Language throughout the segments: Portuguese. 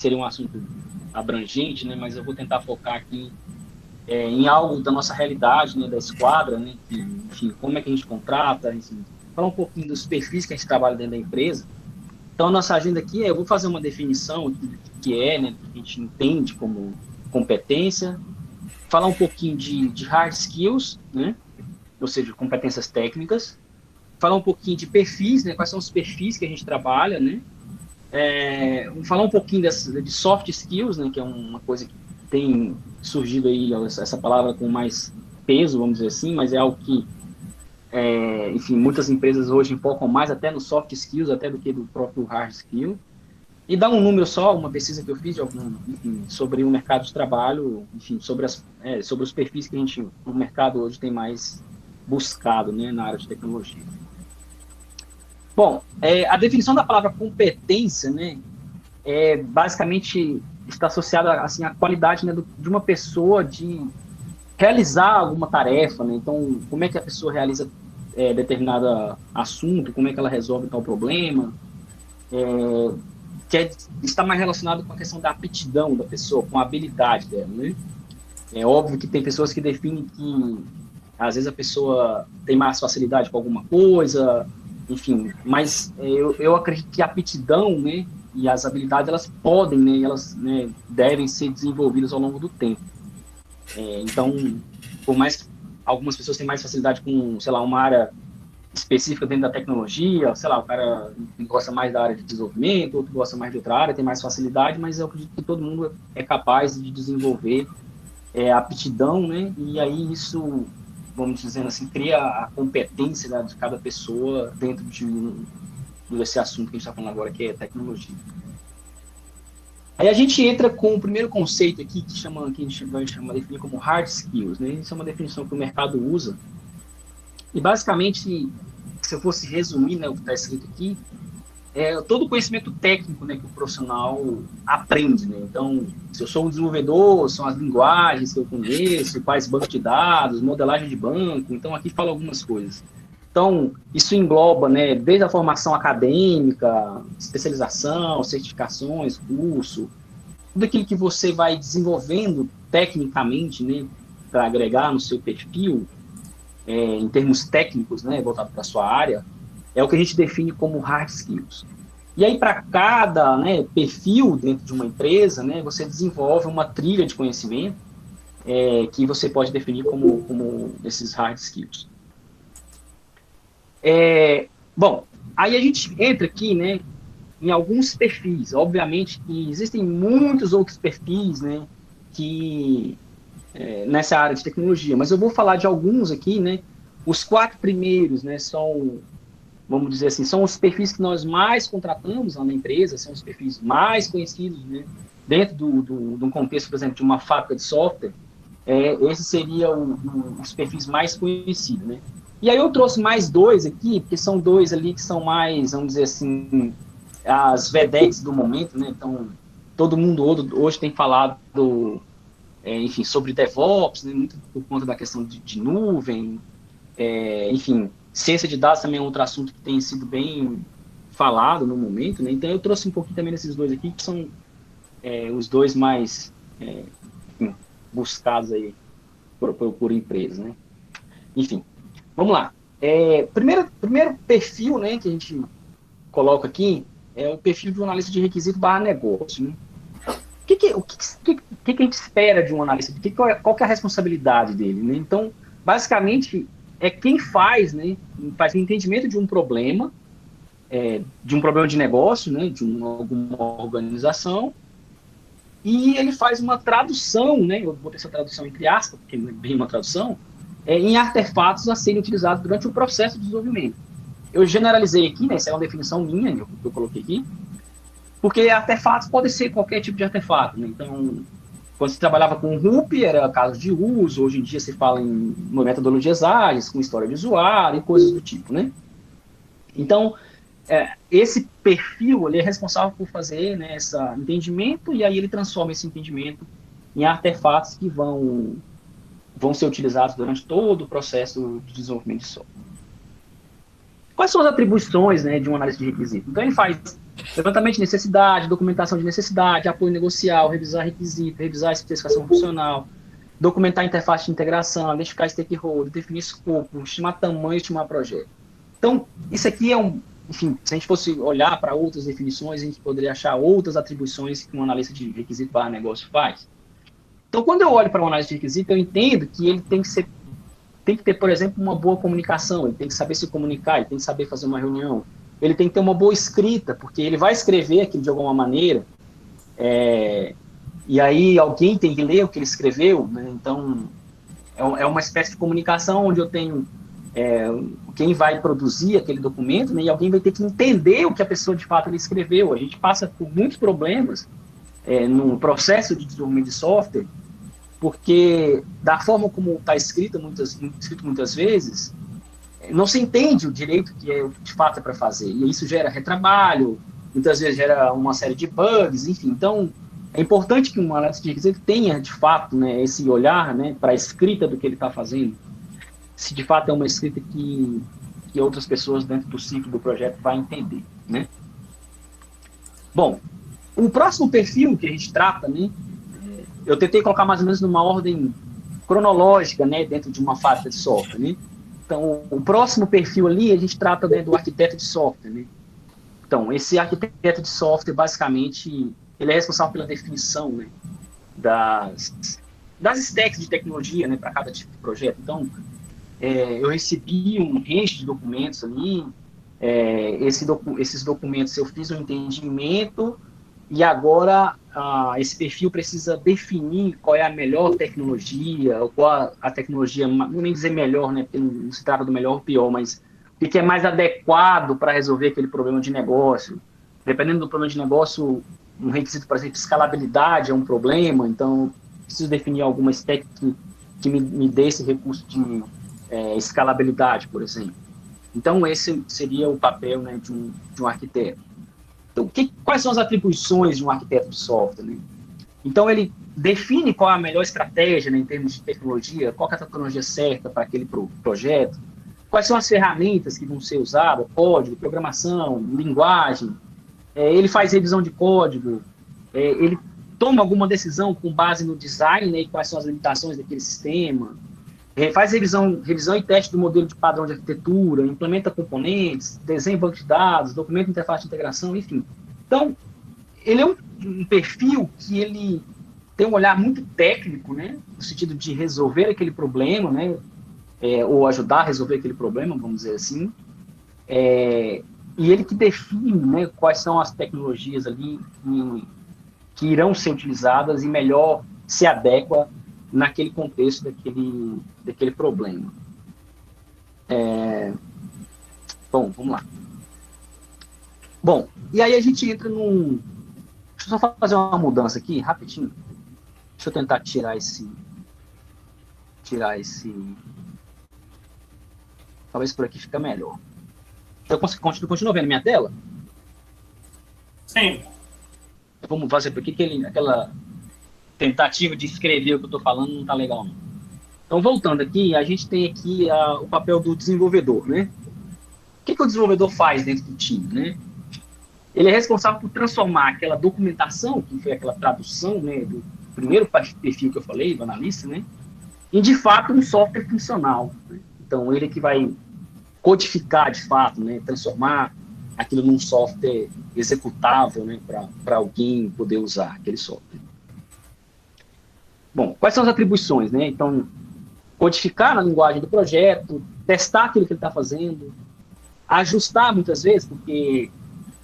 seria um assunto abrangente, né? Mas eu vou tentar focar aqui em algo da nossa realidade, né? Da esquadra, né? Que, enfim, como é que a gente contrata, enfim, falar um pouquinho dos perfis que a gente trabalha dentro da empresa. Então, a nossa agenda aqui eu vou fazer uma definição aqui do que é, né? Do que a gente entende como competência, falar um pouquinho de hard skills, né? Ou seja, competências técnicas, falar um pouquinho de perfis, né? Quais são os perfis que a gente trabalha, né? Falar um pouquinho de soft skills, né? Que é uma coisa que tem surgido aí, essa palavra com mais peso, vamos dizer assim, mas é algo que, enfim, muitas empresas hoje focam mais até no soft skills, até do que do próprio hard skill. E dar um número só, uma pesquisa que eu fiz enfim, sobre o mercado de trabalho, enfim, sobre os perfis que o mercado hoje tem mais buscado, né, na área de tecnologia. Bom, a definição da palavra competência, né, basicamente está associada assim, à qualidade, né, de uma pessoa de realizar alguma tarefa, né? Então, como é que a pessoa realiza determinado assunto, como é que ela resolve tal problema, está mais relacionado com a questão da aptidão da pessoa, com a habilidade dela, né? É óbvio que tem pessoas que definem que às vezes a pessoa tem mais facilidade com alguma coisa, enfim, mas eu acredito que a aptidão, né, e as habilidades, elas podem, né, elas, né, devem ser desenvolvidas ao longo do tempo. Então, por mais que algumas pessoas tenham mais facilidade com, sei lá, uma área específica dentro da tecnologia, sei lá, o cara gosta mais da área de desenvolvimento, outro gosta mais de outra área, tem mais facilidade, mas eu acredito que todo mundo é capaz de desenvolver aptidão, né? E aí isso, vamos dizendo assim, cria a competência, né, de cada pessoa dentro desse assunto que a gente está falando agora, que é tecnologia. Aí a gente entra com o primeiro conceito aqui, que a gente vai definir como hard skills, né? Isso é uma definição que o mercado usa. E basicamente, se eu fosse resumir, né, o que está escrito aqui, todo o conhecimento técnico, né, que o profissional aprende, né? Então, se eu sou um desenvolvedor, são as linguagens que eu conheço, quais bancos de dados, modelagem de banco. Então, aqui fala algumas coisas. Então, isso engloba, né, desde a formação acadêmica, especialização, certificações, curso, tudo aquilo que você vai desenvolvendo tecnicamente, né, para agregar no seu perfil, em termos técnicos, né, voltado para a sua área, é o que a gente define como hard skills. E aí, para cada, né, perfil dentro de uma empresa, né, você desenvolve uma trilha de conhecimento que você pode definir como esses hard skills. Bom, aí a gente entra aqui, né, em alguns perfis. Obviamente que existem muitos outros perfis, né, que nessa área de tecnologia, mas eu vou falar de alguns aqui, né. Os 4 primeiros, né, são, vamos dizer assim, são os perfis que nós mais contratamos lá na empresa, são os perfis mais conhecidos, né, dentro de um contexto, por exemplo, de uma fábrica de software. Esse seria os perfis mais conhecidos, né. E aí eu trouxe mais 2 aqui, porque são 2 ali que são mais, vamos dizer assim, as vedetes do momento, né. Então, todo mundo hoje tem falado enfim, sobre DevOps, né, muito por conta da questão de nuvem, enfim, ciência de dados também é outro assunto que tem sido bem falado no momento, né? Então eu trouxe um pouquinho também desses 2 aqui, que são os 2 mais enfim, buscados aí por empresas, né? Enfim, vamos lá. Primeiro perfil, né, que a gente coloca aqui é o perfil de um analista de requisito / negócio, né? O que a gente espera de um analista? Qual que é a responsabilidade dele, né? Então, basicamente, é quem faz, né, faz o entendimento de um problema de negócio, né, alguma organização, e ele faz uma tradução, né, eu botei essa tradução entre aspas, porque não é bem uma tradução, em artefatos a serem utilizados durante o processo de desenvolvimento. Eu generalizei aqui, né, essa é uma definição minha, que eu coloquei aqui, porque artefatos podem ser qualquer tipo de artefato, né? Então, quando se trabalhava com RUP, era caso de uso, hoje em dia se fala em metodologias ágeis, com história de usuário e coisas do tipo, né? Então, esse perfil ele é responsável por fazer, né, esse entendimento, e aí ele transforma esse entendimento em artefatos que vão ser utilizados durante todo o processo de desenvolvimento de software. quais são as atribuições, né, de um analista de requisito? Então, ele faz levantamento de necessidade, documentação de necessidade, apoio negocial, revisar requisito, revisar a especificação funcional, documentar a interface de integração, identificar stakeholder, definir escopo, estimar tamanho, estimar projeto. Então, isso aqui é enfim, se a gente fosse olhar para outras definições, a gente poderia achar outras atribuições que um analista de requisito / negócio faz. Então, quando eu olho para um analista de requisito, eu entendo que ele tem que ter, por exemplo, uma boa comunicação, ele tem que saber se comunicar, ele tem que saber fazer uma reunião, ele tem que ter uma boa escrita, porque ele vai escrever aquilo de alguma maneira, e aí alguém tem que ler o que ele escreveu, né? Então, é uma espécie de comunicação onde eu tenho quem vai produzir aquele documento, né? E alguém vai ter que entender o que a pessoa de fato ele escreveu. A gente passa por muitos problemas no processo de desenvolvimento de software, porque da forma como está escrito muitas vezes, não se entende o direito que de fato é para fazer, e isso gera retrabalho, muitas vezes gera uma série de bugs, enfim. Então, é importante que um analista de requisito tenha, de fato, né, esse olhar, né, para a escrita do que ele está fazendo, se de fato é uma escrita que outras pessoas dentro do ciclo do projeto vão entender, né? Bom, o próximo perfil que a gente trata, né, eu tentei colocar mais ou menos numa ordem cronológica, né, dentro de uma fábrica de software, né? Então, o próximo perfil ali, a gente trata, né, do arquiteto de software, né? Então, esse arquiteto de software, basicamente, ele é responsável pela definição, né, das stacks de tecnologia, né, para cada tipo de projeto. Então, eu recebi um range de documentos ali, esses documentos eu fiz um entendimento, e agora esse perfil precisa definir qual é a melhor tecnologia, ou qual a tecnologia, não vou nem dizer melhor, né, porque não se trata do melhor ou pior, mas o que é mais adequado para resolver aquele problema de negócio. Dependendo do problema de negócio, um requisito, por exemplo, escalabilidade é um problema, então preciso definir alguma stack que me dê esse recurso de escalabilidade, por exemplo. Então, esse seria o papel, né, de um arquiteto. Então, quais são as atribuições de um arquiteto de software, né? Então, ele define qual é a melhor estratégia, né, em termos de tecnologia, qual é a tecnologia certa para aquele projeto, quais são as ferramentas que vão ser usadas, código, programação, linguagem, ele faz revisão de código, ele toma alguma decisão com base no design, né, e quais são as limitações daquele sistema, faz revisão e teste do modelo de padrão de arquitetura, implementa componentes, desenha banco de dados, documenta interface de integração, enfim. Então, ele é um perfil que ele tem um olhar muito técnico, né, no sentido de resolver aquele problema, né, ou ajudar a resolver aquele problema, vamos dizer assim, e ele que define, né, quais são as tecnologias ali que irão ser utilizadas e melhor se adequa naquele contexto daquele problema. Bom, vamos lá. Bom, e aí a gente entra num... Deixa eu só fazer uma mudança aqui, rapidinho. Deixa eu tentar tirar esse... Talvez por aqui fica melhor. Eu continuo vendo minha tela? Sim. Vamos fazer por aqui que aquela tentativa de escrever o que eu estou falando não está legal, não. Então, voltando aqui, a gente tem aqui o papel do desenvolvedor, né? O que o desenvolvedor faz dentro do time, né? Ele é responsável por transformar aquela documentação, que foi aquela tradução, né, do primeiro perfil que eu falei, do analista, né, em, de fato, um software funcional, né? Então, ele que vai codificar, de fato, né, transformar aquilo num software executável, né, para alguém poder usar aquele software. Bom, quais são as atribuições, né? Então, codificar na linguagem do projeto, testar aquilo que ele está fazendo, ajustar muitas vezes, porque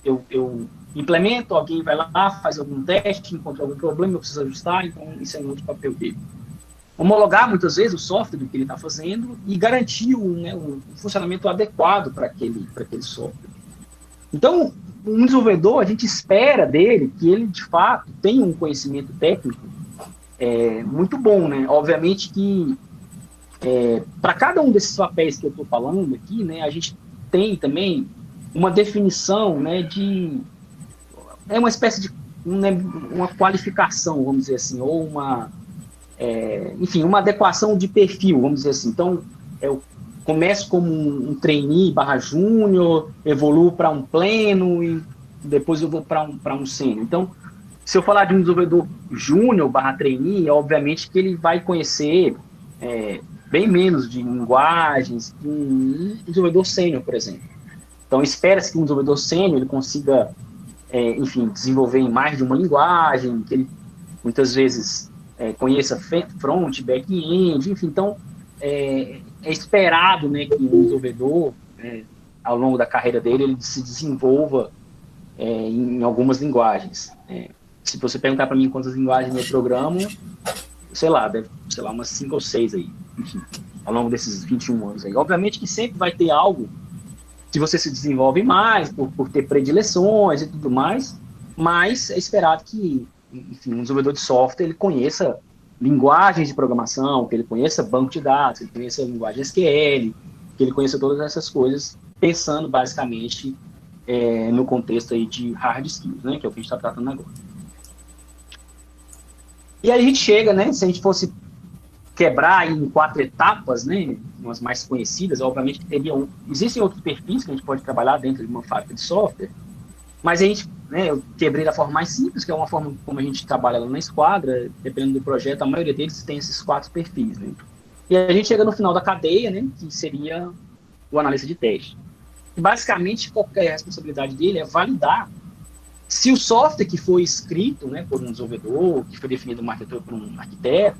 eu implemento, alguém vai lá, faz algum teste, encontra algum problema, eu preciso ajustar, então isso é um outro papel dele. Homologar muitas vezes o software do que ele está fazendo e garantir o funcionamento adequado para aquele software. Então, um desenvolvedor, a gente espera dele que ele, de fato, tenha um conhecimento técnico muito bom, né? Obviamente que para cada um desses papéis que eu estou falando aqui, né, a gente tem também uma definição, né, uma espécie de uma qualificação, vamos dizer assim, ou enfim, uma adequação de perfil, vamos dizer assim. Então, começo como um trainee barra júnior, evoluo para um pleno e depois eu vou para um sênior. Então, se eu falar de um desenvolvedor júnior barra trainee, obviamente que ele vai conhecer bem menos de linguagens que um desenvolvedor sênior, por exemplo. Então, espera-se que um desenvolvedor sênior ele consiga, enfim, desenvolver em mais de uma linguagem, que ele muitas vezes conheça front, back-end, enfim. Então, é esperado, né, que o desenvolvedor, ao longo da carreira dele, ele se desenvolva em algumas linguagens. Se você perguntar para mim quantas linguagens eu programo, sei lá, umas 5 ou 6 aí, enfim, ao longo desses 21 anos aí. Obviamente que sempre vai ter algo que você se desenvolve mais, por ter predileções e tudo mais, mas é esperado que, enfim, um desenvolvedor de software ele conheça linguagens de programação, que ele conheça banco de dados, que ele conheça linguagem SQL, que ele conheça todas essas coisas, pensando basicamente no contexto aí de hard skills, né, que é o que a gente está tratando agora. E aí a gente chega, né, se a gente fosse quebrar em 4 etapas, né, umas mais conhecidas, obviamente existem outros perfis que a gente pode trabalhar dentro de uma fábrica de software, mas a gente, né, eu quebrei da forma mais simples, que é uma forma como a gente trabalha lá na esquadra, dependendo do projeto, a maioria deles tem esses 4 perfis, né. E a gente chega no final da cadeia, né, que seria o analista de teste. E basicamente, qualquer responsabilidade dele é validar se o software que foi escrito, né, por um desenvolvedor, que foi definido por um arquiteto,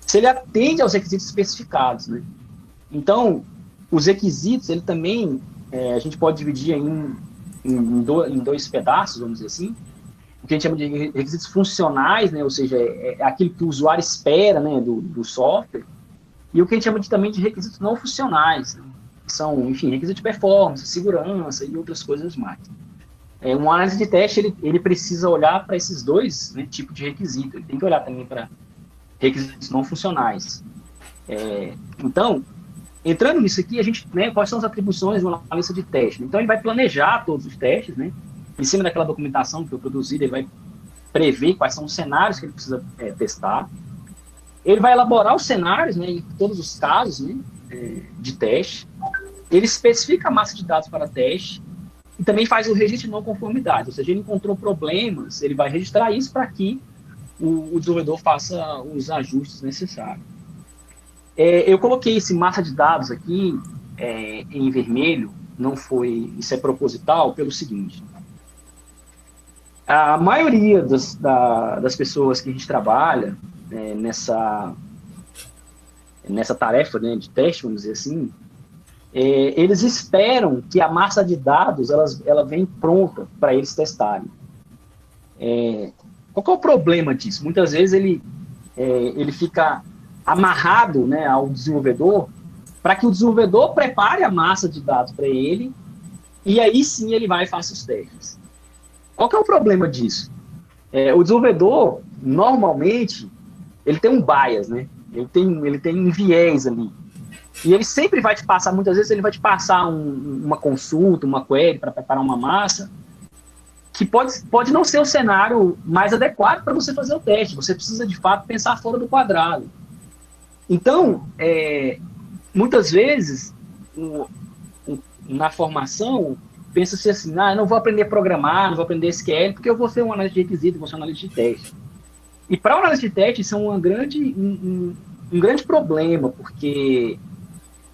se ele atende aos requisitos especificados, né? Então, os requisitos, ele também, a gente pode dividir em dois pedaços, vamos dizer assim, o que a gente chama de requisitos funcionais, né? Ou seja, é aquilo que o usuário espera, né, do software, e o que a gente chama também de requisitos não funcionais, né? Que são, enfim, requisitos de performance, segurança e outras coisas mais. Um análise de teste, ele precisa olhar para esses dois, né, tipos de requisito. Ele tem que olhar também para requisitos não funcionais. Então, entrando nisso aqui, a gente, né, quais são as atribuições de uma analista de teste? Então, ele vai planejar todos os testes, né? Em cima daquela documentação que foi produzida, ele vai prever quais são os cenários que ele precisa testar. Ele vai elaborar os cenários, né, em todos os casos, né, de teste. Ele especifica a massa de dados para teste e também faz o registro de não conformidade. Ou seja, ele encontrou problemas, ele vai registrar isso para que o desenvolvedor faça os ajustes necessários. Eu coloquei esse massa de dados aqui em vermelho, isso é proposital, pelo seguinte. A maioria das pessoas que a gente trabalha nessa tarefa, né, de teste, vamos dizer assim, eles esperam que a massa de dados ela vem pronta para eles testarem. Qual que é o problema disso? Muitas vezes ele fica amarrado, né, ao desenvolvedor para que o desenvolvedor prepare a massa de dados para ele e aí sim ele vai e faça os testes. Qual que é o problema disso? O desenvolvedor, normalmente, ele tem um bias, né? Ele tem um viés ali. E ele sempre vai te passar, muitas vezes ele vai te passar uma consulta, uma query para preparar uma massa, que pode não ser o cenário mais adequado para você fazer o teste. Você precisa, de fato, pensar fora do quadrado. Então, muitas vezes, na formação, pensa-se assim, eu não vou aprender a programar, não vou aprender SQL, porque eu vou ser um analista de requisito, vou ser um analista de teste. E para o analista de teste, isso é um grande problema, porque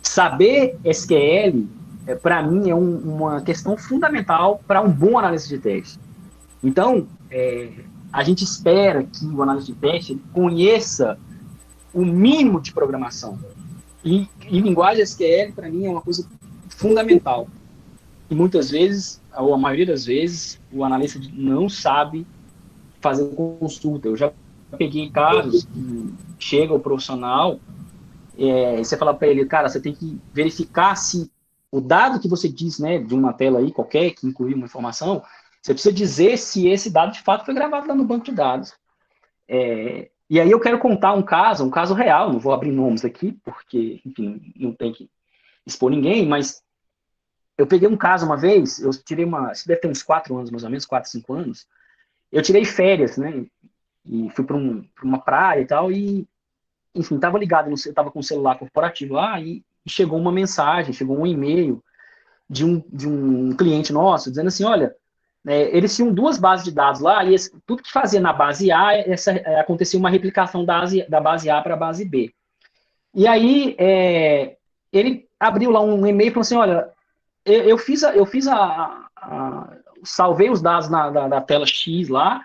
saber SQL, para mim, é uma questão fundamental para um bom analista de teste. Então, a gente espera que o analista de teste ele conheça o mínimo de programação. E linguagem SQL, para mim, é uma coisa fundamental. E muitas vezes, ou a maioria das vezes, o analista não sabe fazer consulta. Eu já peguei casos que chega o profissional e você fala para ele, cara, você tem que verificar se o dado que você diz, né, de uma tela aí qualquer, que inclui uma informação, você precisa dizer se esse dado de fato foi gravado lá no banco de dados. E aí eu quero contar um caso real, não vou abrir nomes aqui, porque, enfim, não tem que expor ninguém, mas eu peguei um caso uma vez, eu tirei isso deve ter uns 4 anos, mais ou menos, 4, 5 anos, eu tirei férias, né, e fui para uma praia e tal, e, enfim, estava ligado, eu estava com o celular corporativo lá, e chegou uma mensagem, chegou um e-mail de um cliente nosso, dizendo assim, olha, eles tinham duas bases de dados lá, e tudo que fazia na base A, acontecia uma replicação da base A para a base B. E aí, ele abriu lá um e-mail e falou assim, olha, salvei os dados da tela X lá,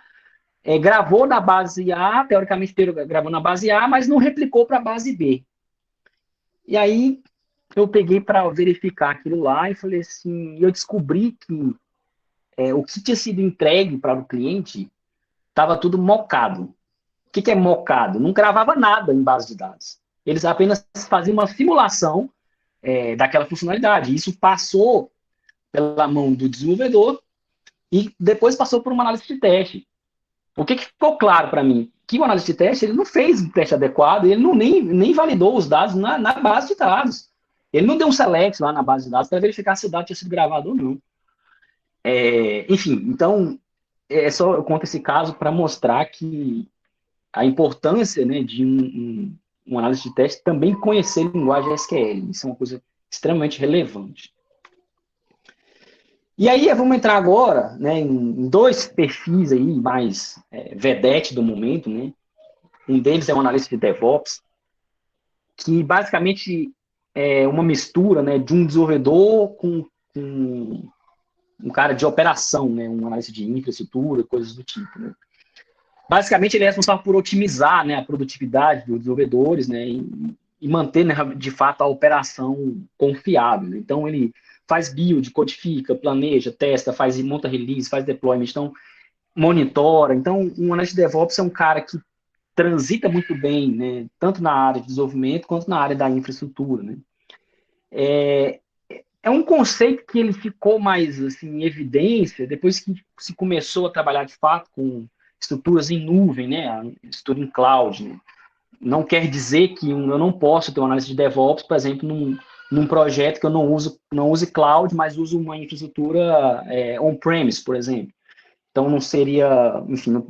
gravou na base A, teoricamente gravou na base A, mas não replicou para a base B. E aí, eu peguei para verificar aquilo lá e falei assim, eu descobri que o que tinha sido entregue para o cliente estava tudo mocado. O que é mocado? Não gravava nada em base de dados. Eles apenas faziam uma simulação daquela funcionalidade. Isso passou pela mão do desenvolvedor e depois passou por uma análise de teste. O que ficou claro para mim? Que o analista de teste ele não fez um teste adequado, ele nem validou os dados na base de dados. Ele não deu um select lá na base de dados para verificar se o dado tinha sido gravado ou não. Enfim, então, só eu conto esse caso para mostrar que a importância, né, de um análise de teste também conhecer linguagem SQL. Isso é uma coisa extremamente relevante. E aí, vamos entrar agora, né, em dois perfis aí mais vedete do momento, né? Um deles é um analista de DevOps, que basicamente é uma mistura, né, de um desenvolvedor com um cara de operação, né, um analista de infraestrutura, coisas do tipo, né? Basicamente, ele é responsável por otimizar, né, a produtividade dos desenvolvedores, né, e manter, né, de fato, a operação confiável. Né? Então, ele faz build, codifica, planeja, testa, monta release, faz deployment, então, monitora. Então, um analista de DevOps é um cara que transita muito bem, né, tanto na área de desenvolvimento quanto na área da infraestrutura. Né? É um conceito que ele ficou mais assim, em evidência depois que se começou a trabalhar de fato com estruturas em nuvem, né, a estrutura em cloud. Né? Não quer dizer que eu não posso ter uma análise de DevOps, por exemplo, num projeto que eu não use cloud, mas uso uma infraestrutura on-premise, por exemplo. Então, não seria, enfim,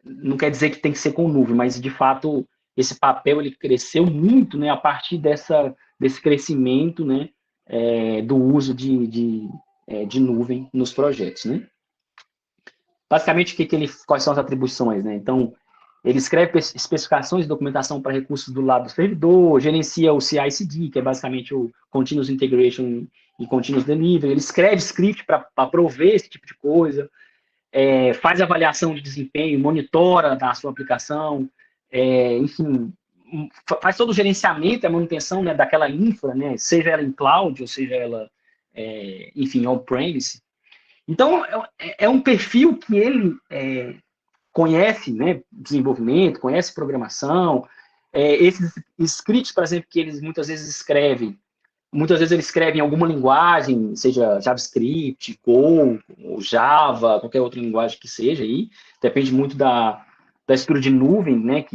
não quer dizer que tem que ser com nuvem, mas, de fato, esse papel ele cresceu muito, né, a partir desse crescimento, né, do uso de nuvem nos projetos, né? Basicamente, quais são as atribuições, né? Então, ele escreve especificações e documentação para recursos do lado do servidor, gerencia o CI/CD, que é basicamente o Continuous Integration e Continuous Delivery, ele escreve script para prover esse tipo de coisa, faz avaliação de desempenho, monitora a sua aplicação, enfim, faz todo o gerenciamento e a manutenção, né, daquela infra, né, seja ela em cloud ou seja ela, enfim, on-premise. Então, é um perfil que ele conhece, né, desenvolvimento, conhece programação, esses scripts, por exemplo, que eles muitas vezes escrevem em alguma linguagem, seja JavaScript, Go, ou Java, qualquer outra linguagem que seja aí, depende muito da estrutura de nuvem, né,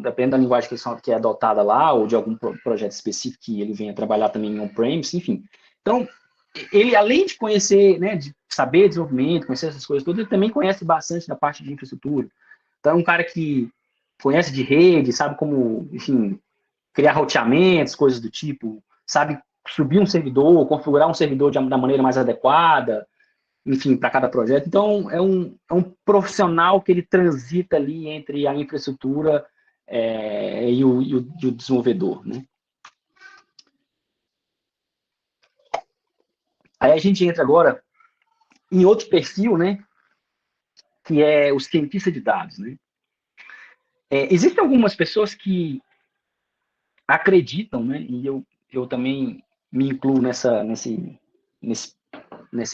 depende da linguagem que é adotada lá, ou de algum projeto específico que ele venha trabalhar também em on-premise, enfim. Então, ele, além de conhecer, né, de saber desenvolvimento, conhecer essas coisas todas, ele também conhece bastante da parte de infraestrutura. Então, é um cara que conhece de rede, sabe como, enfim, criar roteamentos, coisas do tipo, sabe subir um servidor, configurar um servidor da maneira mais adequada, enfim, para cada projeto. Então, é um profissional que ele transita ali entre a infraestrutura e o desenvolvedor, né? Aí a gente entra agora em outro perfil, né, que é o cientista de dados, né? Existem algumas pessoas que acreditam, né, e eu também me incluo nesse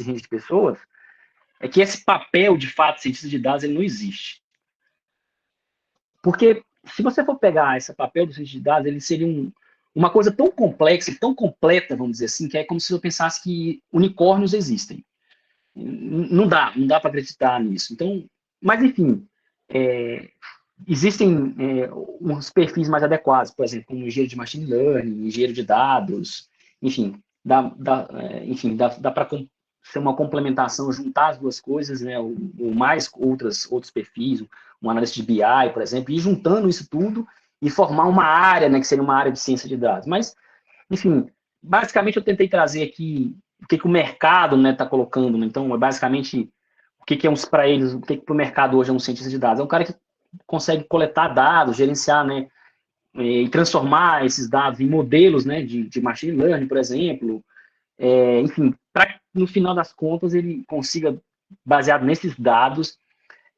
range de pessoas, é que esse papel, de fato, cientista de dados, ele não existe. Porque se você for pegar esse papel do cientista de dados, ele seria uma coisa tão complexa, tão completa, vamos dizer assim, que é como se eu pensasse que unicórnios existem. Não dá para acreditar nisso. Então, mas enfim, existem uns perfis mais adequados, por exemplo, como engenheiro de machine learning, engenheiro de dados, enfim, dá para ser uma complementação, juntar as duas coisas, né, ou mais outros perfis, um analista de BI, por exemplo, e juntando isso tudo e formar uma área, né, que seria uma área de ciência de dados. Mas Enfim, basicamente eu tentei trazer aqui o que o mercado, né, está colocando. Né? Então, é basicamente o que é para eles, o que para o mercado hoje é um cientista de dados. É um cara que consegue coletar dados, gerenciar, né, e transformar esses dados em modelos, né, de machine learning, por exemplo. Enfim, para no final das contas ele consiga, baseado nesses dados,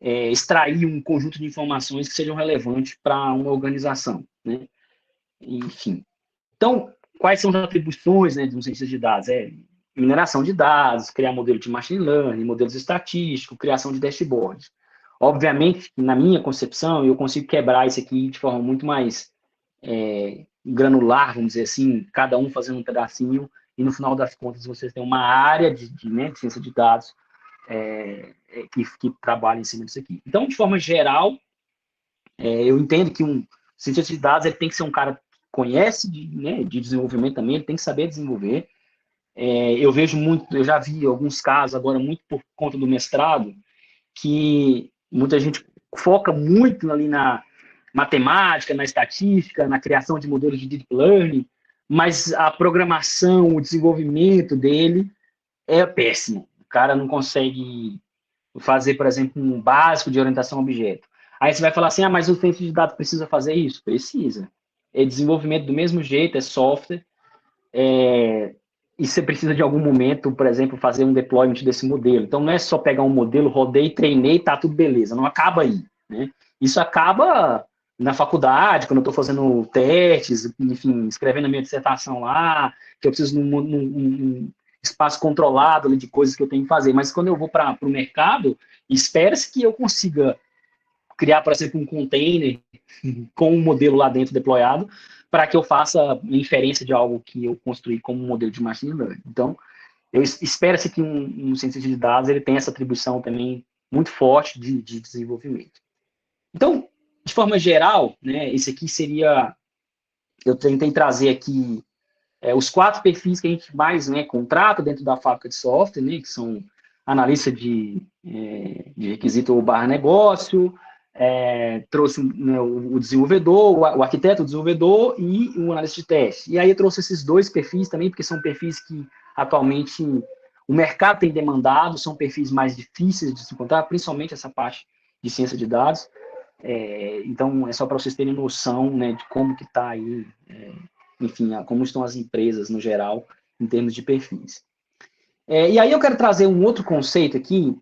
extrair um conjunto de informações que sejam relevantes para uma organização, né? Enfim. Então, quais são as atribuições, né, de um cientista de dados? Mineração de dados, criar modelo de machine learning, modelos estatísticos, criação de dashboards. Obviamente, na minha concepção, eu consigo quebrar isso aqui de forma muito mais granular, vamos dizer assim, cada um fazendo um pedacinho, e no final das contas vocês têm uma área de ciência de dados que trabalha em cima disso aqui. Então, de forma geral, eu entendo que um cientista de dados ele tem que ser um cara que conhece de desenvolvimento também, ele tem que saber desenvolver. Eu vejo muito, eu já vi alguns casos agora, muito por conta do mestrado, que muita gente foca muito ali na matemática, na estatística, na criação de modelos de deep learning, mas a programação, o desenvolvimento dele é péssimo. O cara não consegue fazer, por exemplo, um básico de orientação a objeto. Aí você vai falar assim, mas o cientista de dados precisa fazer isso? Precisa. É desenvolvimento do mesmo jeito, é software, e você precisa de algum momento, por exemplo, fazer um deployment desse modelo. Então não é só pegar um modelo, rodei, treinei, tá tudo beleza. Não acaba aí, né? Isso acaba na faculdade, quando eu estou fazendo testes, enfim, escrevendo a minha dissertação lá, que eu preciso num espaço controlado ali de coisas que eu tenho que fazer. Mas quando eu vou para o mercado, espera-se que eu consiga criar, por exemplo, um container com um modelo lá dentro deployado, para que eu faça inferência de algo que eu construí como um modelo de machine learning. Então, espera-se que um cientista de dados ele tenha essa atribuição também muito forte de desenvolvimento. Então, de forma geral, né, esse aqui seria... Eu tentei trazer aqui os 4 perfis que a gente mais, né, contrata dentro da fábrica de software, né, que são analista de requisito ou barra negócio, trouxe, né, o desenvolvedor, o arquiteto, o desenvolvedor e o analista de teste. E aí eu trouxe esses 2 perfis também, porque são perfis que atualmente o mercado tem demandado, são perfis mais difíceis de se encontrar, principalmente essa parte de ciência de dados. Então, é só para vocês terem noção, né, de como que está aí, enfim, como estão as empresas no geral, em termos de perfis. E aí eu quero trazer um outro conceito aqui.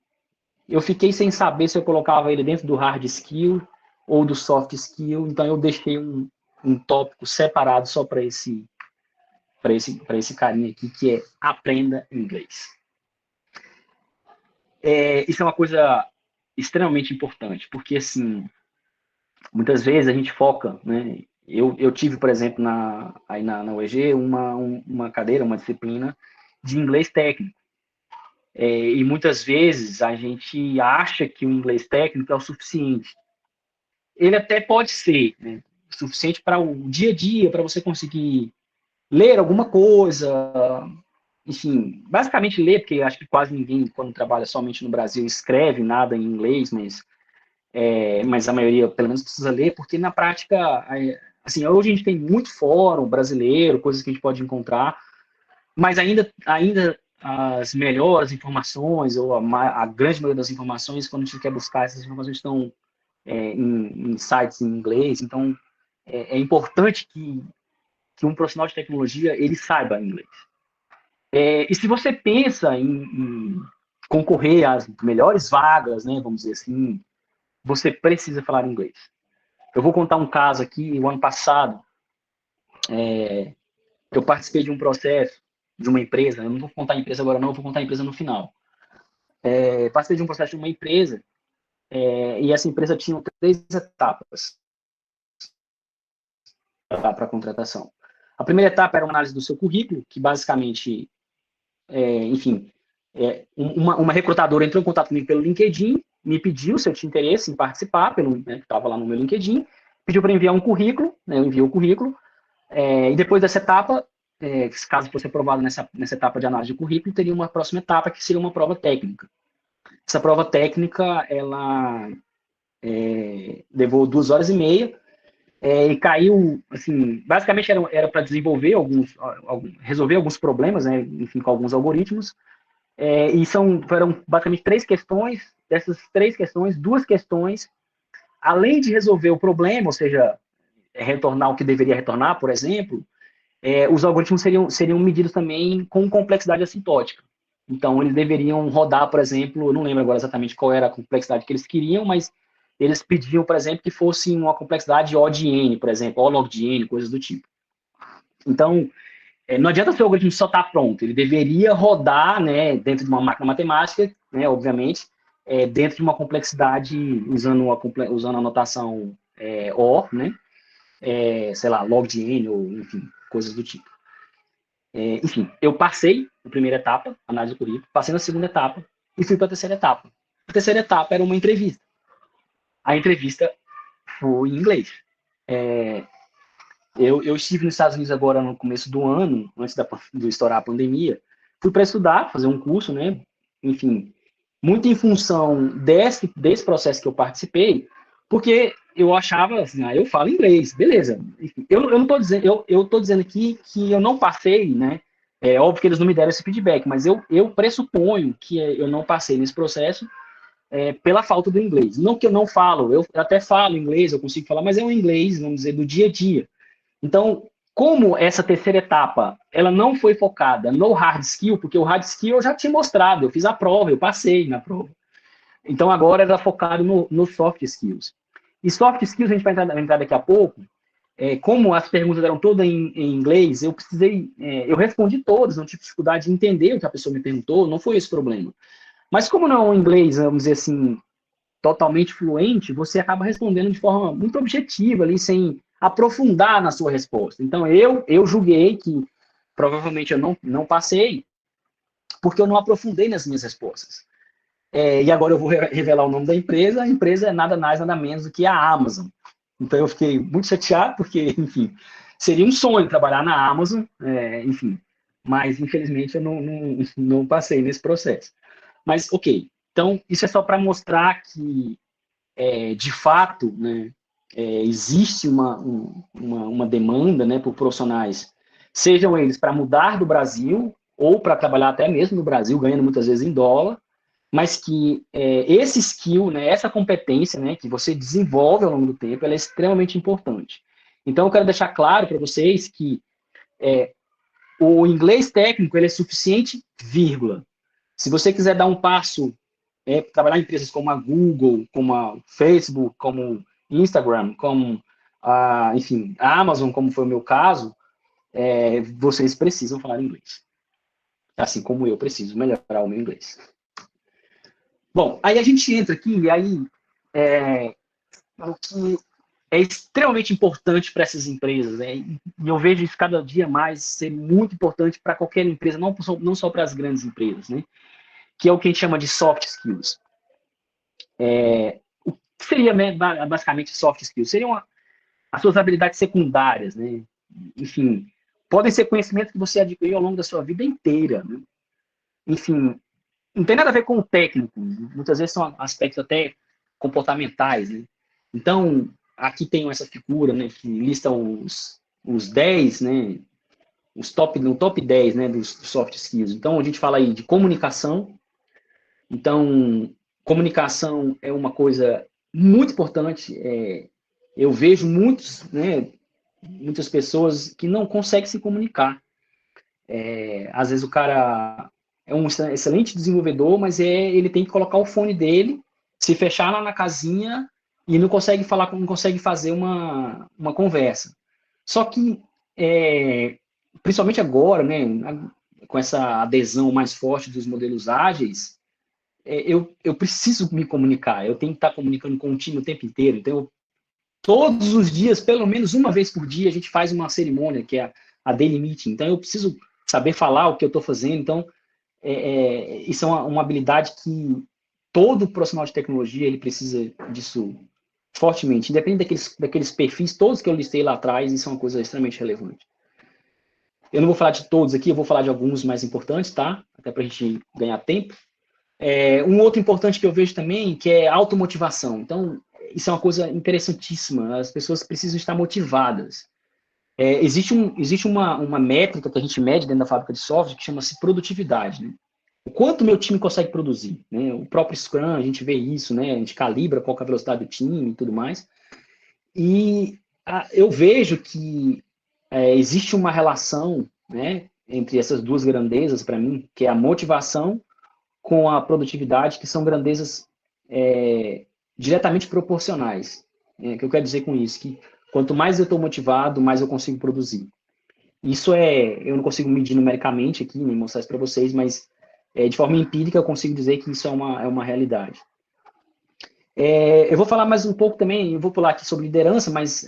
Eu fiquei sem saber se eu colocava ele dentro do hard skill ou do soft skill, então eu deixei um tópico separado só para esse carinha aqui, que é aprenda inglês. Isso é uma coisa extremamente importante, porque, assim, muitas vezes a gente foca, né? Eu tive, por exemplo, aí na UEG, uma cadeira, uma disciplina de inglês técnico. E muitas vezes a gente acha que o inglês técnico é o suficiente. Ele até pode ser, né, suficiente para o dia a dia, para você conseguir ler alguma coisa, enfim, basicamente ler, porque acho que quase ninguém, quando trabalha somente no Brasil, escreve nada em inglês, mas a maioria, pelo menos, precisa ler, porque na prática, assim, hoje a gente tem muito fórum brasileiro, coisas que a gente pode encontrar, mas ainda as melhores informações, ou a grande maioria das informações, quando a gente quer buscar, essas informações estão em sites em inglês, então é importante que um profissional de tecnologia ele saiba inglês. E se você pensa em concorrer às melhores vagas, né, vamos dizer assim, você precisa falar inglês. Eu vou contar um caso aqui. O ano passado, eu participei de um processo de uma empresa. Eu não vou contar a empresa agora, não. Eu vou contar a empresa no final. Participei de um processo de uma empresa e essa empresa tinha 3 etapas para a contratação. A primeira etapa era uma análise do seu currículo, que basicamente, enfim, uma recrutadora entrou em contato comigo pelo LinkedIn, me pediu se eu tinha interesse em participar, que estava lá no meu LinkedIn, pediu para enviar um currículo, né, eu enviei o currículo, e depois dessa etapa, caso fosse aprovado nessa etapa de análise de currículo, teria uma próxima etapa, que seria uma prova técnica. Essa prova técnica, ela levou 2 horas e meia, e caiu, assim, basicamente era para desenvolver resolver alguns problemas, né, enfim, com alguns algoritmos, e foram basicamente 3 questões. Dessas 3 questões, 2 questões, além de resolver o problema, ou seja, retornar o que deveria retornar, por exemplo, os algoritmos seriam medidos também com complexidade assintótica. Então, eles deveriam rodar, por exemplo, eu não lembro agora exatamente qual era a complexidade que eles queriam, mas eles pediam, por exemplo, que fosse uma complexidade O de N, por exemplo, O log de N, coisas do tipo. Então, não adianta o seu algoritmo só estar pronto, ele deveria rodar, né, dentro de uma máquina matemática, né, obviamente, dentro de uma complexidade, usando a notação O, né, sei lá, log de N, ou enfim, coisas do tipo. Enfim, eu passei na primeira etapa, análise do currículo, passei na segunda etapa e fui para a terceira etapa. A terceira etapa era uma entrevista. A entrevista foi em inglês. Eu estive nos Estados Unidos agora no começo do ano, antes de estourar a pandemia. Fui para estudar, fazer um curso, né? Enfim, muito em função desse processo que eu participei, porque eu achava assim, eu falo inglês, beleza. Enfim, eu não estou dizendo, eu estou dizendo aqui que eu não passei, né? É óbvio que eles não me deram esse feedback, mas eu pressuponho que eu não passei nesse processo pela falta do inglês. Não que eu não falo, eu até falo inglês, eu consigo falar, mas é um inglês, vamos dizer, do dia a dia. Então, como essa terceira etapa, ela não foi focada no hard skill, porque o hard skill eu já tinha mostrado, eu fiz a prova, eu passei na prova. Então, agora era focado no soft skills. E soft skills, a gente vai entrar daqui a pouco, como as perguntas eram todas em inglês, eu respondi todas, não tive dificuldade de entender o que a pessoa me perguntou, não foi esse o problema. Mas como não é um inglês, vamos dizer assim, totalmente fluente, você acaba respondendo de forma muito objetiva ali, sem aprofundar na sua resposta. Então, eu julguei que provavelmente eu não passei, porque eu não aprofundei nas minhas respostas. E agora eu vou revelar o nome da empresa. A empresa é nada mais, nada menos do que a Amazon. Então, eu fiquei muito chateado, porque, enfim, seria um sonho trabalhar na Amazon, enfim, mas infelizmente eu não passei nesse processo. Mas, ok. Então, isso é só para mostrar que de fato, né, existe uma demanda, né, por profissionais, sejam eles para mudar do Brasil ou para trabalhar até mesmo no Brasil, ganhando muitas vezes em dólar, mas que esse skill, né, essa competência, né, que você desenvolve ao longo do tempo, ela é extremamente importante. Então, eu quero deixar claro para vocês que o inglês técnico ele é suficiente, vírgula. Se você quiser dar um passo trabalhar em empresas como a Google, como a Facebook, como Instagram, como enfim, a Amazon, como foi o meu caso, vocês precisam falar inglês. Assim como eu preciso melhorar o meu inglês. Bom, aí a gente entra aqui, e aí o que é extremamente importante para essas empresas, né? E eu vejo isso cada dia mais ser muito importante para qualquer empresa, não só para as grandes empresas, né? Que é o que a gente chama de soft skills. O que seria basicamente soft skills? Seriam as suas habilidades secundárias, né? Enfim, podem ser conhecimentos que você adquiriu ao longo da sua vida inteira, né? Enfim, não tem nada a ver com o técnico, muitas vezes são aspectos até comportamentais, né? Então, aqui tem essa figura, né, que lista os 10, né, no top 10, né, dos soft skills. Então, a gente fala aí de comunicação. Então, comunicação é uma coisa muito importante. Eu vejo muitas pessoas que não conseguem se comunicar. Às vezes o cara é um excelente desenvolvedor, mas ele tem que colocar o fone dele, se fechar lá na casinha e não consegue falar, não consegue fazer uma conversa. Só que, principalmente agora, né, com essa adesão mais forte dos modelos ágeis, eu preciso me comunicar, eu tenho que estar comunicando com o time o tempo inteiro. Então, todos os dias, pelo menos uma vez por dia, a gente faz uma cerimônia, que é a daily meeting. Então, eu preciso saber falar o que eu estou fazendo. Então, isso é uma habilidade que todo profissional de tecnologia ele precisa disso fortemente. Independente daqueles perfis, todos que eu listei lá atrás, isso é uma coisa extremamente relevante. Eu não vou falar de todos aqui, eu vou falar de alguns mais importantes, tá? Até para a gente ganhar tempo. Um outro importante que eu vejo também, que é automotivação. Então, isso é uma coisa interessantíssima. As pessoas precisam estar motivadas. Existe uma métrica que a gente mede dentro da fábrica de software que chama-se produtividade, né? O quanto meu time consegue produzir, né? O próprio Scrum, a gente vê isso, né? A gente calibra qual que é a velocidade do time e tudo mais. E eu vejo que existe uma relação, né, entre essas duas grandezas, para mim, que é a motivação com a produtividade, que são grandezas diretamente proporcionais. O que eu quero dizer com isso? Que quanto mais eu estou motivado, mais eu consigo produzir. Isso eu não consigo medir numericamente aqui, nem mostrar isso para vocês, mas de forma empírica eu consigo dizer que isso é uma realidade. Eu vou falar mais um pouco também, eu vou pular aqui sobre liderança, mas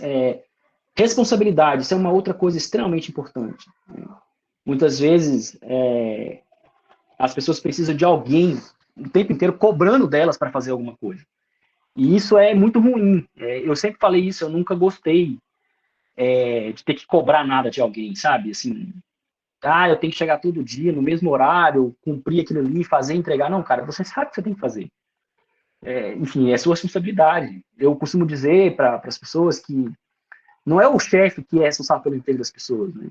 responsabilidade, isso é uma outra coisa extremamente importante. Muitas vezes as pessoas precisam de alguém o tempo inteiro cobrando delas para fazer alguma coisa. E isso é muito ruim. Eu sempre falei isso, eu nunca gostei de ter que cobrar nada de alguém, sabe? Assim, eu tenho que chegar todo dia, no mesmo horário, cumprir aquilo ali, fazer, entregar. Não, cara, você sabe o que você tem que fazer. Enfim, é sua responsabilidade. Eu costumo dizer para as pessoas que não é o chefe que é responsável pelo emprego das pessoas, né?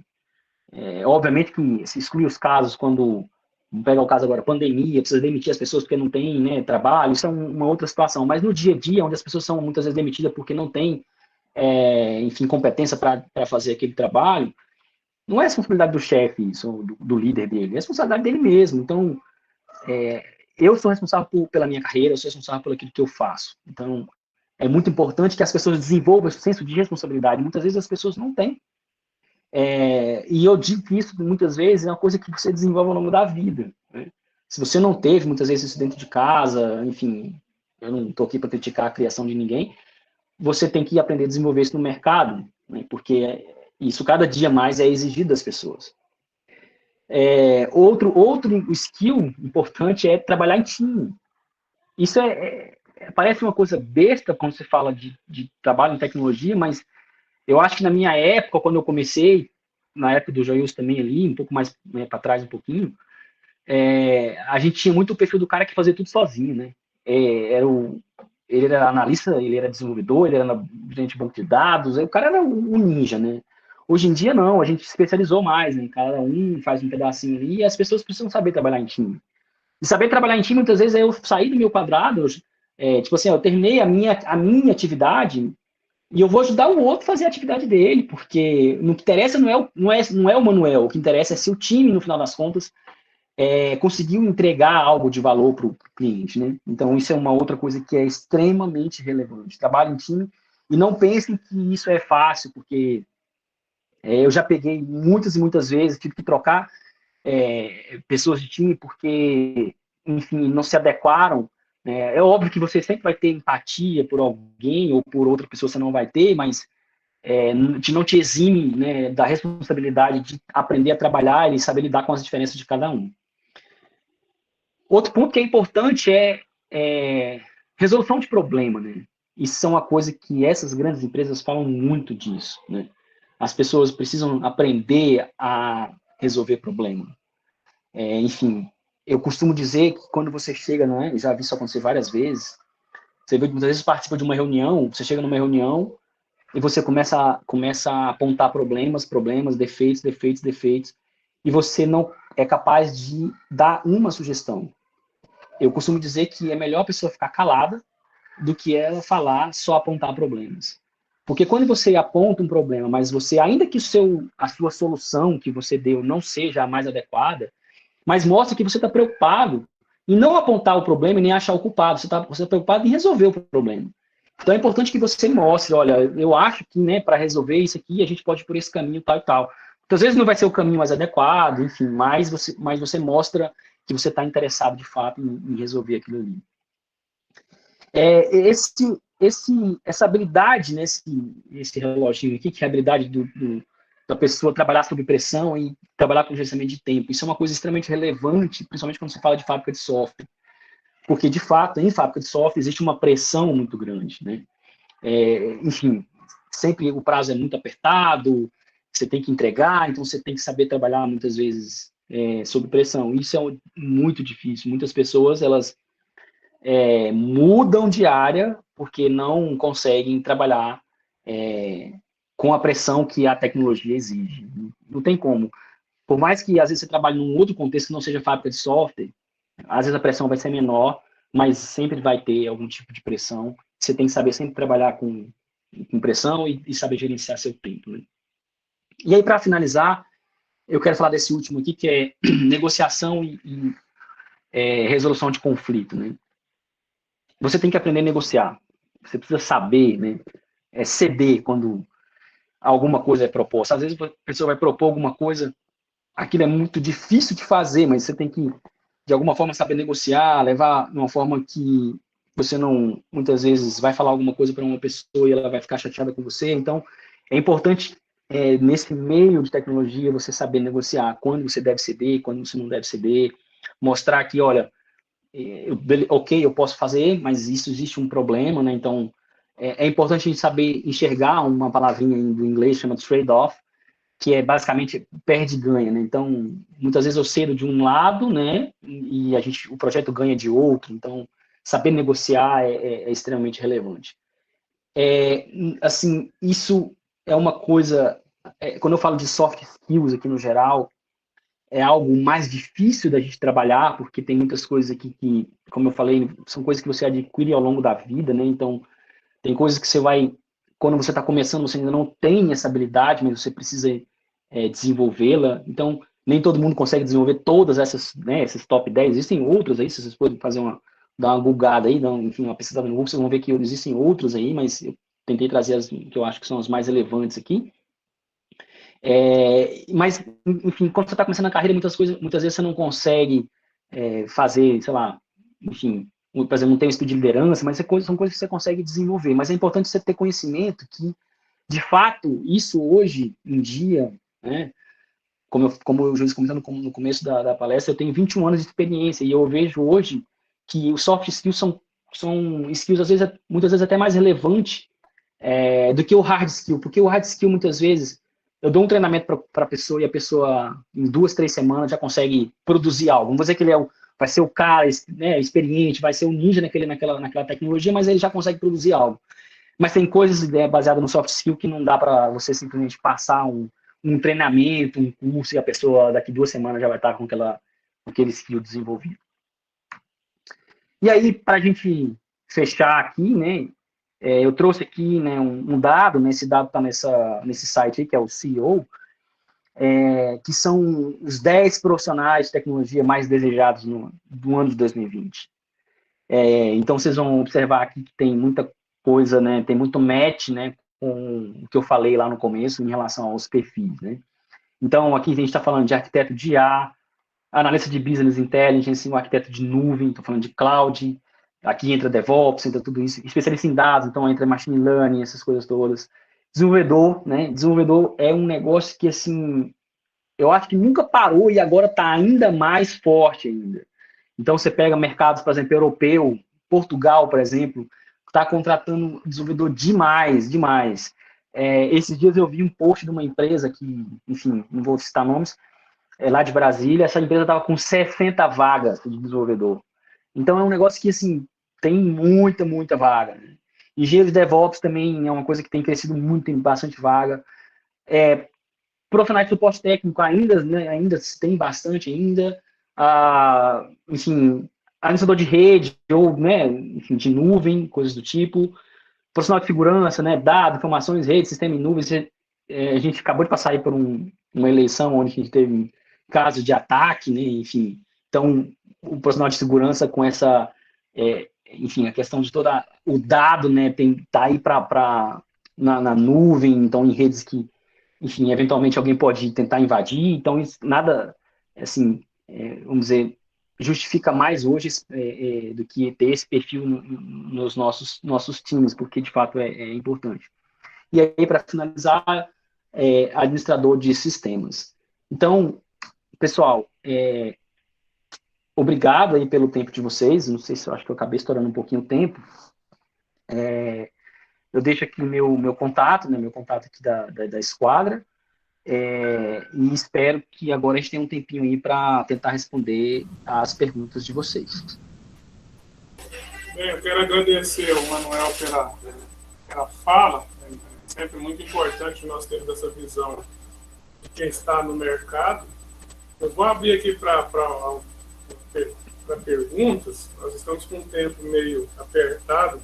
Obviamente que se exclui os casos quando, vamos pegar o caso agora, pandemia, precisa demitir as pessoas porque não tem, né, trabalho, isso é uma outra situação. Mas no dia a dia, onde as pessoas são muitas vezes demitidas porque não têm, enfim, competência para fazer aquele trabalho, não é responsabilidade do chefe isso, do líder dele, é responsabilidade dele mesmo. Então, eu sou responsável pela minha carreira, eu sou responsável por aquilo que eu faço. Então, é muito importante que as pessoas desenvolvam esse senso de responsabilidade. Muitas vezes as pessoas não têm. E eu digo que isso, muitas vezes, é uma coisa que você desenvolve ao longo da vida, né? Se você não teve, muitas vezes, isso dentro de casa, enfim, eu não estou aqui para criticar a criação de ninguém, você tem que aprender a desenvolver isso no mercado, né? Porque isso cada dia mais é exigido das pessoas. Outro skill importante é trabalhar em time. Isso parece uma coisa besta quando você fala de trabalho em tecnologia, mas eu acho que na minha época, quando eu comecei, na época do Joilson também ali, um pouco mais, né, para trás um pouquinho, a gente tinha muito o perfil do cara que fazia tudo sozinho, né? Ele era analista, ele era desenvolvedor, ele era gerente de banco de dados, o cara era um ninja, né? Hoje em dia, não, a gente se especializou mais, né? Cada um faz um pedacinho ali e as pessoas precisam saber trabalhar em time. E saber trabalhar em time, muitas vezes, é eu sair do meu quadrado, tipo assim, eu terminei a minha atividade e eu vou ajudar o outro a fazer a atividade dele, porque no que interessa não é o Manuel, o que interessa é se o time, no final das contas, conseguiu entregar algo de valor para o cliente, né? Então, isso é uma outra coisa que é extremamente relevante. Trabalho em time e não pensem que isso é fácil, porque eu já peguei muitas e muitas vezes, tive que trocar pessoas de time porque, enfim, não se adequaram. É óbvio que você sempre vai ter empatia por alguém ou por outra pessoa você não vai ter, mas não te exime, né, da responsabilidade de aprender a trabalhar e saber lidar com as diferenças de cada um. Outro ponto que é importante é resolução de problema, né? Isso é uma coisa que essas grandes empresas falam muito disso, né? As pessoas precisam aprender a resolver problema. Enfim, eu costumo dizer que quando você chega, né, já vi isso acontecer várias vezes, você vê que muitas vezes participa de uma reunião, você chega numa reunião e você começa a apontar problemas, defeitos, e você não é capaz de dar uma sugestão. Eu costumo dizer que é melhor a pessoa ficar calada do que ela falar, só apontar problemas. Porque quando você aponta um problema, mas você, ainda que a sua solução que você deu não seja a mais adequada, mas mostra que você está preocupado em não apontar o problema e nem achar o culpado, você está preocupado em resolver o problema. Então é importante que você mostre, olha, eu acho que, né, para resolver isso aqui, a gente pode ir por esse caminho tal e tal. Então, às vezes não vai ser o caminho mais adequado, enfim, mas você mostra que você está interessado de fato em resolver aquilo ali. Essa habilidade, né, esse reloginho aqui, que é a habilidade da pessoa trabalhar sob pressão e trabalhar com gerenciamento de tempo, isso é uma coisa extremamente relevante, principalmente quando se fala de fábrica de software. Porque, de fato, em fábrica de software existe uma pressão muito grande, né? Enfim, sempre o prazo é muito apertado, você tem que entregar, então você tem que saber trabalhar muitas vezes sob pressão. Isso muito difícil. Muitas pessoas, elas mudam de área porque não conseguem trabalhar com a pressão que a tecnologia exige. Não tem como. Por mais que, às vezes, você trabalhe num outro contexto que não seja fábrica de software, às vezes a pressão vai ser menor, mas sempre vai ter algum tipo de pressão. Você tem que saber sempre trabalhar com pressão e saber gerenciar seu tempo. Né? E aí, para finalizar, eu quero falar desse último aqui, que é negociação e resolução de conflito. Né? Você tem que aprender a negociar. Você precisa saber, né, ceder quando alguma coisa é proposta. Às vezes a pessoa vai propor alguma coisa, aquilo é muito difícil de fazer, mas você tem que, de alguma forma, saber negociar, levar de uma forma que você não, muitas vezes, vai falar alguma coisa para uma pessoa e ela vai ficar chateada com você. Então, é importante, nesse meio de tecnologia, você saber negociar quando você deve ceder, quando você não deve ceder, mostrar que, olha, ok, eu posso fazer, mas isso existe um problema, né? Então, é importante a gente saber enxergar uma palavrinha do inglês, chama trade-off, que é basicamente perde e ganha, né? Então, muitas vezes eu cedo de um lado, né? E o projeto ganha de outro. Então, saber negociar é extremamente relevante. Assim, isso é uma coisa. Quando eu falo de soft skills aqui no geral, é algo mais difícil da gente trabalhar, porque tem muitas coisas aqui que, como eu falei, são coisas que você adquire ao longo da vida, né? Então, tem coisas que você vai, quando você está começando, você ainda não tem essa habilidade, mas você precisa desenvolvê-la. Então, nem todo mundo consegue desenvolver todas essas, né, esses top 10. Existem outros aí, se vocês podem dar uma googada aí, enfim, uma pesquisada no Google, vocês vão ver que existem outros aí, mas eu tentei trazer as que eu acho que são as mais relevantes aqui. Mas, enfim, quando você está começando a carreira, muitas vezes você não consegue fazer, sei lá, enfim, por exemplo, não tem um estudo de liderança, mas são coisas que você consegue desenvolver. Mas é importante você ter conhecimento que, de fato, isso hoje em dia, né, como eu já disse comentando no começo da palestra, eu tenho 21 anos de experiência e eu vejo hoje que os soft skills são skills, muitas vezes até mais relevantes do que o hard skill, porque o hard skill, muitas vezes, eu dou um treinamento para a pessoa e a pessoa, em 2, 3 semanas, já consegue produzir algo. Vamos dizer que vai ser o cara, né, experiente, vai ser o ninja naquela tecnologia, mas ele já consegue produzir algo. Mas tem coisas baseadas no soft skill que não dá para você simplesmente passar um treinamento, um curso, e a pessoa daqui 2 semanas já vai estar com aquele skill desenvolvido. E aí, para a gente fechar aqui, né, eu trouxe aqui, né, um dado, né, esse dado está nesse site aí, que é o CEO, que são os 10 profissionais de tecnologia mais desejados do ano de 2020. Então, vocês vão observar aqui que tem muita coisa, né, tem muito match, né, com o que eu falei lá no começo em relação aos perfis. Né? Então, aqui a gente está falando de arquiteto de IA, analista de business intelligence, um arquiteto de nuvem, estou falando de cloud, aqui entra DevOps, entra tudo isso, especialista em dados, então entra machine learning, essas coisas todas. Desenvolvedor, né? Desenvolvedor é um negócio que, assim, eu acho que nunca parou e agora está ainda mais forte ainda. Então, você pega mercados, por exemplo, europeu, Portugal, por exemplo, está contratando desenvolvedor demais, demais. Esses dias eu vi um post de uma empresa que, enfim, não vou citar nomes, lá de Brasília, essa empresa estava com 60 vagas de desenvolvedor. Então, é um negócio que, assim, tem muita, muita vaga. Né? Engenheiro de DevOps também é uma coisa que tem crescido muito, tem bastante vaga. Profissionais de suporte técnico ainda, né, ainda tem bastante ainda. Enfim, administrador de rede ou, né, enfim, de nuvem, coisas do tipo. Profissional de segurança, né, dados, informações, rede, sistema em nuvem. A gente acabou de passar aí por uma eleição onde a gente teve casos de ataque, né, enfim. Então, o profissional de segurança com essa, enfim, a questão de toda o dado, né, tá aí na nuvem, então em redes que, enfim, eventualmente alguém pode tentar invadir, então isso nada, assim, vamos dizer, justifica mais hoje do que ter esse perfil nos nossos times, porque de fato é importante. E aí, para finalizar, administrador de sistemas. Então, pessoal, obrigado aí pelo tempo de vocês, não sei se eu acho que eu acabei estourando um pouquinho o tempo. Eu deixo aqui o meu contato, né, meu contato aqui da esquadra, e espero que agora a gente tenha um tempinho aí para tentar responder as perguntas de vocês. Bem, eu quero agradecer ao Manuel pela fala. É sempre muito importante nós termos essa visão de quem está no mercado. Eu vou abrir aqui para perguntas. Nós estamos com um tempo meio apertado.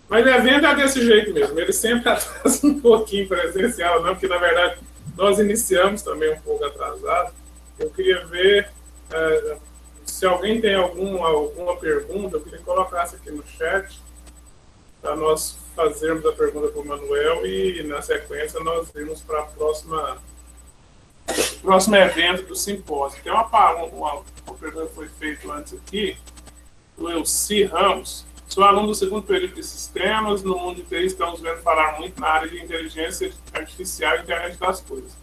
Mas evento é desse jeito mesmo. Ele sempre atrasa um pouquinho presencial, não, porque na verdade nós iniciamos também um pouco atrasado. Eu queria ver se alguém tem alguma pergunta, eu queria que colocasse aqui no chat para nós fazermos a pergunta para o Manuel e, na sequência, nós irmos para o próximo evento do simpósio. Tem uma pergunta que foi feita antes aqui, do Elci Ramos. Sou aluno do segundo período de sistemas. No mundo de TI estamos vendo falar muito na área de inteligência artificial e internet das coisas.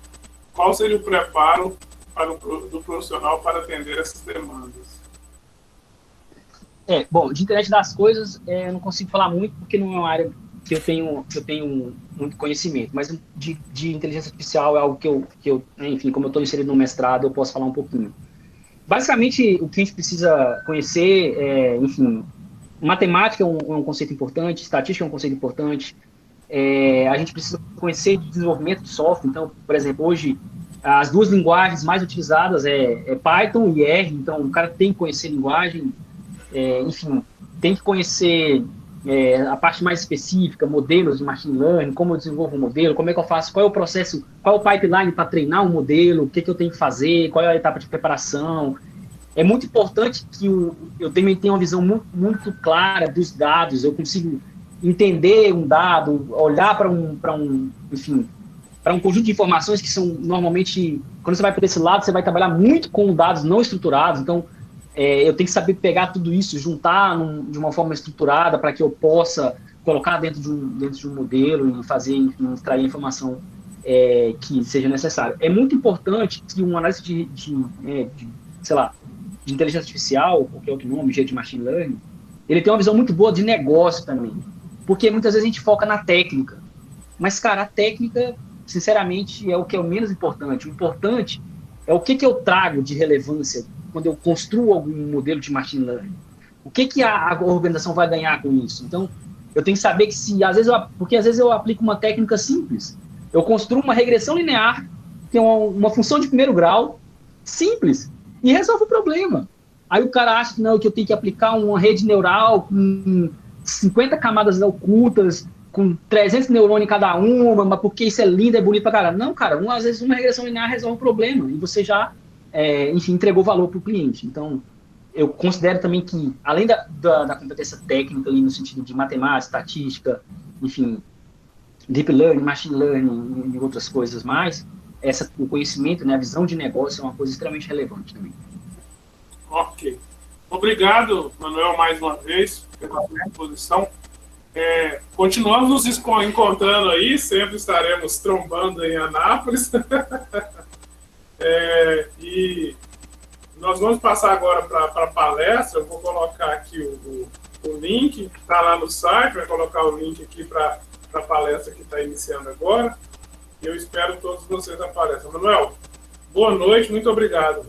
Qual seria o preparo do profissional para atender essas demandas? Bom, de internet das coisas, eu não consigo falar muito porque não é uma área que eu tenho muito conhecimento, mas de inteligência artificial é algo que eu enfim, como eu estou inserido no mestrado, eu posso falar um pouquinho. Basicamente, o que a gente precisa conhecer enfim, matemática é um conceito importante, estatística é um conceito importante, a gente precisa conhecer de desenvolvimento de software. Então, por exemplo, hoje, as duas linguagens mais utilizadas é Python e R, então o cara tem que conhecer linguagem, enfim, tem que conhecer a parte mais específica, modelos de machine learning, como eu desenvolvo um modelo, como é que eu faço, qual é o processo, qual é o pipeline para treinar um modelo, o que eu tenho que fazer, qual é a etapa de preparação. É muito importante que eu também tenha uma visão muito, muito clara dos dados, eu consigo entender um dado, olhar para enfim, para um conjunto de informações que são normalmente, quando você vai para esse lado, você vai trabalhar muito com dados não estruturados, então eu tenho que saber pegar tudo isso, juntar de uma forma estruturada para que eu possa colocar dentro de um modelo e fazer, enfim, extrair a informação que seja necessária. É muito importante que uma análise sei lá, de inteligência artificial, qualquer outro nome, de machine learning, ele tem uma visão muito boa de negócio também, porque muitas vezes a gente foca na técnica, mas, cara, a técnica, sinceramente, é o que é o menos importante. O importante é o que eu trago de relevância quando eu construo algum modelo de machine learning. O que a organização vai ganhar com isso? Então, eu tenho que saber que porque às vezes eu aplico uma técnica simples. Eu construo uma regressão linear, que é uma função de primeiro grau, simples, e resolve o problema. Aí o cara acha que eu tenho que aplicar uma rede neural com 50 camadas ocultas, com 300 neurônios em cada uma, mas porque isso é lindo, é bonito pra caralho. Não, cara, às vezes uma regressão linear resolve o problema, e você já enfim, entregou valor para o cliente. Então, eu considero também que, além da competência técnica, ali, no sentido de matemática, estatística, enfim, deep learning, machine learning e outras coisas mais, o conhecimento, né, a visão de negócio é uma coisa extremamente relevante também. Ok. Obrigado, Manuel, mais uma vez, pela sua exposição. Continuamos nos encontrando aí, sempre estaremos trombando em Anápolis. E nós vamos passar agora para a palestra. Eu vou colocar aqui o link, que está lá no site, vai colocar o link aqui para a palestra que está iniciando agora. E eu espero todos vocês na palestra. Manuel, boa noite, muito obrigado.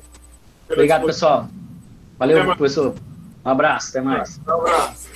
Obrigado, pessoal. Valeu, professor. Um abraço, até mais. Um abraço.